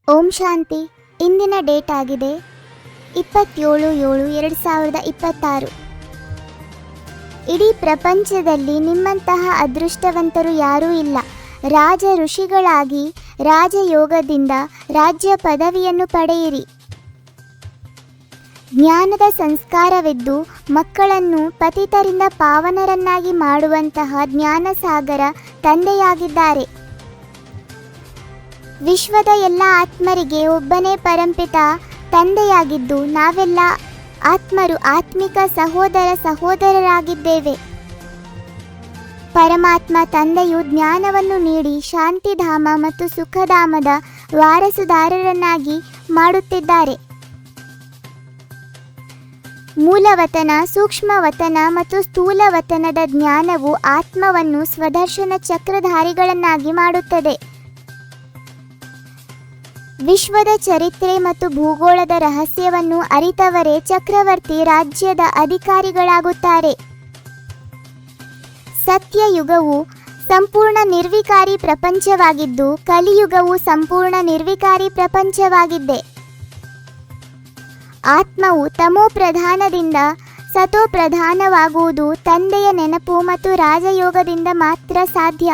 ಓಂ ಶಾಂತಿ. ಇಂದಿನ ಡೇಟ್ ಆಗಿದೆ 27/7/2026. ಇಡೀ ಪ್ರಪಂಚದಲ್ಲಿ ನಿಮ್ಮಂತಹ ಅದೃಷ್ಟವಂತರು ಯಾರೂ ಇಲ್ಲ. ರಾಜ ಋಷಿಗಳಾಗಿ ರಾಜಯೋಗದಿಂದ ರಾಜ್ಯ ಪದವಿಯನ್ನು ಪಡೆಯಿರಿ. ಜ್ಞಾನದ ಸಂಸ್ಕಾರವಿದ್ದು ಮಕ್ಕಳನ್ನು ಪತಿತರಿಂದ ಪಾವನರನ್ನಾಗಿ ಮಾಡುವಂತಹ ಜ್ಞಾನಸಾಗರ ತಂದೆಯಾಗಿದ್ದಾರೆ. ವಿಶ್ವದ ಎಲ್ಲ ಆತ್ಮರಿಗೆ ಒಬ್ಬನೇ ಪರಂಪಿತ ತಂದೆಯಾಗಿದ್ದು ನಾವೆಲ್ಲ ಆತ್ಮರು ಆತ್ಮಿಕ ಸಹೋದರರಾಗಿದ್ದೇವೆ. ಪರಮಾತ್ಮ ತಂದೆಯು ಜ್ಞಾನವನ್ನು ನೀಡಿ ಶಾಂತಿಧಾಮ ಮತ್ತು ಸುಖಧಾಮದ ವಾರಸುದಾರರನ್ನಾಗಿ ಮಾಡುತ್ತಿದ್ದಾರೆ. ಮೂಲವತನ, ಸೂಕ್ಷ್ಮವತನ ಮತ್ತು ಸ್ಥೂಲವತನದ ಜ್ಞಾನವು ಆತ್ಮವನ್ನು ಸ್ವದರ್ಶನ ಚಕ್ರಧಾರಿಗಳನ್ನಾಗಿ ಮಾಡುತ್ತದೆ. ವಿಶ್ವದ ಚರಿತ್ರೆ ಮತ್ತು ಭೂಗೋಳದ ರಹಸ್ಯವನ್ನು ಅರಿತವರೇ ಚಕ್ರವರ್ತಿ ರಾಜ್ಯದ ಅಧಿಕಾರಿಗಳಾಗುತ್ತಾರೆ. ಸತ್ಯಯುಗವು ಸಂಪೂರ್ಣ ನಿರ್ವಿಕಾರಿ ಪ್ರಪಂಚವಾಗಿದ್ದು ಕಲಿಯುಗವು ಸಂಪೂರ್ಣ ನಿರ್ವಿಕಾರಿ ಪ್ರಪಂಚವಾಗಿದೆ. ಆತ್ಮವು ತಮೋ ಪ್ರಧಾನದಿಂದ ಸತೋ ಪ್ರಧಾನವಾಗುವುದು ತಂದೆಯ ನೆನಪು ಮತ್ತು ರಾಜಯೋಗದಿಂದ ಮಾತ್ರ ಸಾಧ್ಯ.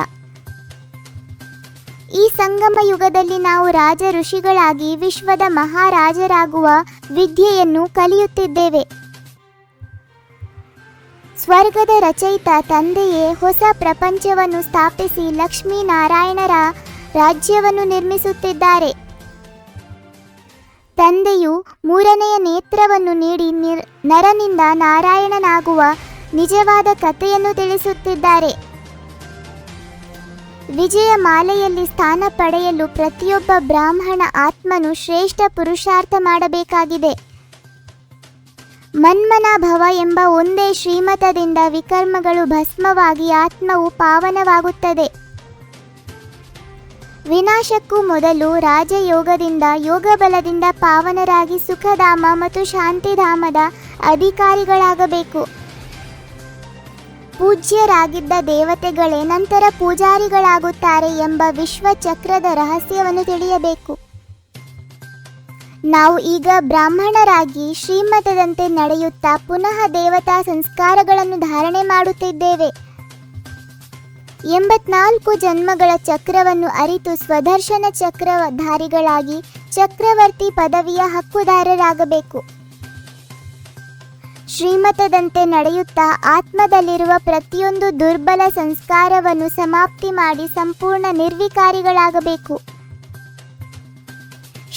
ಈ ಸಂಗಮ ಯುಗದಲ್ಲಿ ನಾವು ರಾಜ ಋಷಿಗಳಾಗಿ ವಿಶ್ವದ ಮಹಾರಾಜರಾಗುವ ವಿದ್ಯೆಯನ್ನು ಕಲಿಯುತ್ತಿದ್ದೇವೆ. ಸ್ವರ್ಗದ ರಚಯಿತ ತಂದೆಯೇ ಹೊಸ ಪ್ರಪಂಚವನ್ನು ಸ್ಥಾಪಿಸಿ ಲಕ್ಷ್ಮೀನಾರಾಯಣರ ರಾಜ್ಯವನ್ನು ನಿರ್ಮಿಸುತ್ತಿದ್ದಾರೆ. ತಂದೆಯು ಮೂರನೆಯ ನೇತ್ರವನ್ನು ನೀಡಿ ನರನಿಂದ ನಾರಾಯಣನಾಗುವ ನಿಜವಾದ ಕಥೆಯನ್ನು ತಿಳಿಸುತ್ತಿದ್ದಾರೆ. ವಿಜಯ ಮಾಲೆಯಲ್ಲಿ ಸ್ಥಾನ ಪಡೆಯಲು ಪ್ರತಿಯೊಬ್ಬ ಬ್ರಾಹ್ಮಣ ಆತ್ಮನು ಶ್ರೇಷ್ಠ ಪುರುಷಾರ್ಥ ಮಾಡಬೇಕಾಗಿದೆ. ಮನ್ಮನಾಭವ ಎಂಬ ಒಂದೇ ಶ್ರೀಮತದಿಂದ ವಿಕರ್ಮಗಳು ಭಸ್ಮವಾಗಿ ಆತ್ಮವು ಪಾವನವಾಗುತ್ತದೆ. ವಿನಾಶಕ್ಕೂ ಮೊದಲು ರಾಜಯೋಗದಿಂದ ಯೋಗಬಲದಿಂದ ಪಾವನರಾಗಿ ಸುಖಧಾಮ ಮತ್ತು ಶಾಂತಿಧಾಮದ ಅಧಿಕಾರಿಗಳಾಗಬೇಕು. ಪೂಜ್ಯರಾಗಿದ್ದ ದೇವತೆಗಳೇ ನಂತರ ಪೂಜಾರಿಗಳಾಗುತ್ತಾರೆ ಎಂಬ ವಿಶ್ವಚಕ್ರದ ರಹಸ್ಯವನ್ನು ತಿಳಿಯಬೇಕು. ನಾವು ಈಗ ಬ್ರಾಹ್ಮಣರಾಗಿ ಶ್ರೀಮತದಂತೆ ನಡೆಯುತ್ತಾ ಪುನಃ ದೇವತಾ ಸಂಸ್ಕಾರಗಳನ್ನು ಧಾರಣೆ ಮಾಡುತ್ತಿದ್ದೇವೆ. 84 ಜನ್ಮಗಳ ಚಕ್ರವನ್ನು ಅರಿತು ಸ್ವದರ್ಶನ ಚಕ್ರಧಾರಿಗಳಾಗಿ ಚಕ್ರವರ್ತಿ ಪದವಿಯ ಹಕ್ಕುದಾರರಾಗಬೇಕು. ಶ್ರೀಮತದಂತೆ ನಡೆಯುತ್ತಾ ಆತ್ಮದಲ್ಲಿರುವ ಪ್ರತಿಯೊಂದು ದುರ್ಬಲ ಸಂಸ್ಕಾರವನ್ನು ಸಮಾಪ್ತಿ ಮಾಡಿ ಸಂಪೂರ್ಣ ನಿರ್ವಿಕಾರಿಗಳಾಗಬೇಕು.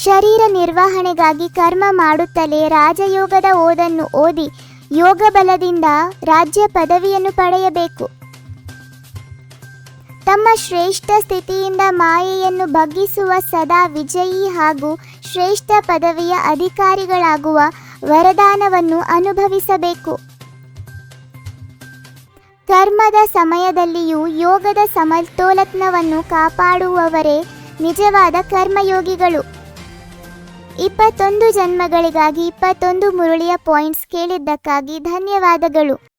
ಶರೀರ ನಿರ್ವಹಣೆಗಾಗಿ ಕರ್ಮ ಮಾಡುತ್ತಲೇ ರಾಜಯೋಗದ ಓದನ್ನು ಓದಿ ಯೋಗ ಬಲದಿಂದ ರಾಜ್ಯ ಪದವಿಯನ್ನು ಪಡೆಯಬೇಕು. ತಮ್ಮ ಶ್ರೇಷ್ಠ ಸ್ಥಿತಿಯಿಂದ ಮಾಯೆಯನ್ನು ಬಗ್ಗಿಸುವ ಸದಾ ವಿಜಯಿ ಹಾಗೂ ಶ್ರೇಷ್ಠ ಪದವಿಯ ಅಧಿಕಾರಿಗಳಾಗುವ ವರದಾನವನ್ನು ಅನುಭವಿಸಬೇಕು. ಕರ್ಮದ ಸಮಯದಲ್ಲಿಯೂ ಯೋಗದ ಸಮತೋಲನವನ್ನು ಕಾಪಾಡುವವರೇ ನಿಜವಾದ ಕರ್ಮಯೋಗಿಗಳು. 21 ಜನ್ಮಗಳಿಗಾಗಿ 21 ಮುರಳಿಯ ಪಾಯಿಂಟ್ಸ್ ಕೇಳಿದ್ದಕ್ಕಾಗಿ ಧನ್ಯವಾದಗಳು.